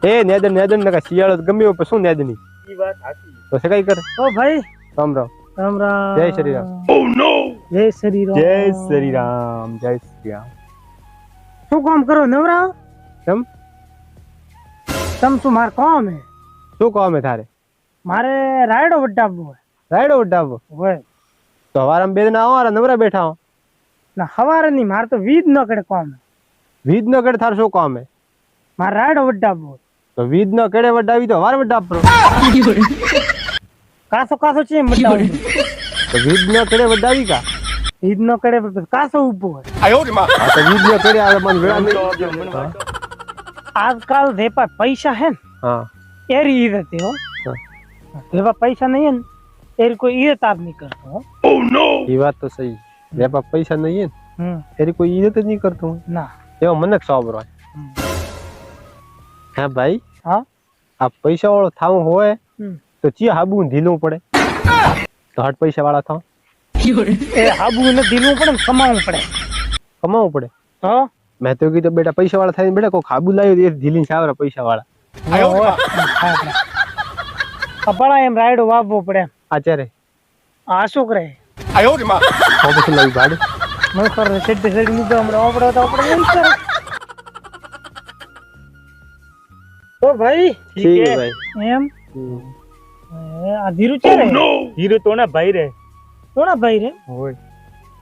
એ નેદન નેદન ને શિયાળો ગમ્યો પછી શું નેદની ઈ વાત સાચી તો સે કઈ કરે ઓ ભાઈ રામ રામ રામ રામ જય શ્રી રામ ઓ નો જય શ્રી રામ જય શ્રી રામ જય શ્રી રામ શું કામ કરો નવરા કેમ તમ શું માર કામ હે શું કામ હે તારે મારે રાયડો વટાવવો રાયડો ઉડાવો હોય તો હવારામ બે ના આવો નવરા બેઠા હો ના હવારે નહીં મારે તો વીજ ન કડે કામ હે વીજ ન કડે થાર શું કામ હે મારે રાયડો વટાવવો તો વીજ ન કડે વડાવી તો હવાર વડાવરો કાસો કાસો છે મટાવું તો વીજ ન કડે વડાવી કા વીજ ન કડે કાસો ઉભો હોય આયો રે માં આ તો વીજ ન કડે આ મન વેળા આજકાલ જેપા પૈસા હે ને હા એરી ઈરત હો જેપા પૈસા નહીં હે ને એરી કોઈ ઈરત આપ નહીં કરતો હો ઓ નો એ વાત તો સહી જેપા પૈસા નહીં ને એરી કોઈ ઈજત જ નહીં કરતો ના એવો મને સાંભળો હા ભાઈ હા આ પૈસા વાળો થાવ હોય તો ચી હાબુ ઢીલું પડે તો હટ પૈસા વાળા થાવ એ હાબુ ને દીલું પડે ને કમાવું પડે કમાવું પડે તો મેં તો કીધું બેટા પૈસા વાળા થાય બેટા કોઈ હાબુ લાવ્યો એ ઢીલી સાવરા પૈસા વાળા આયો રે માં કપડા એમ રાયડો વાવવો પડે આચારે આ શું કરે આયો રે માં તો પછી લાવી ભાડે ન કરે સેટ સેટ મૂકો હમણાં ઓપડો તો આપણે એમ કરે તો ભાઈ ઠીક છે ભાઈ એમ આ ધીરુ છે રે હીરો તો ના ભાઈ રે કોના ભાઈ રે હોય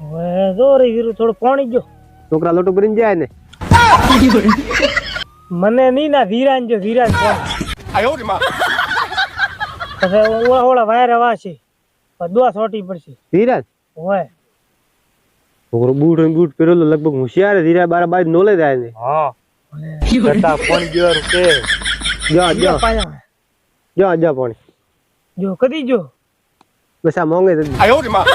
હવે જો રે ધીરુ થોડું પાણી ગયો છોકરા લોટો ભરીને જાય ને મને નહીં ના ધીરાન જો ધીરાન પાણી આયો રે માં પછી ઓળા ઓળા વાયરા વાશે દોવા છોટી પડશે ધીરાજ હોય છોકરો બૂટ અને બૂટ પહેરેલો લગભગ હોશિયાર ધીરા બાર બાર નોલે જાય ને હા કરતા કોણ ગયો કે જા જા પાયા જા જા પાણી જો કદી જો બસ આ મોંઘે આયો રે માં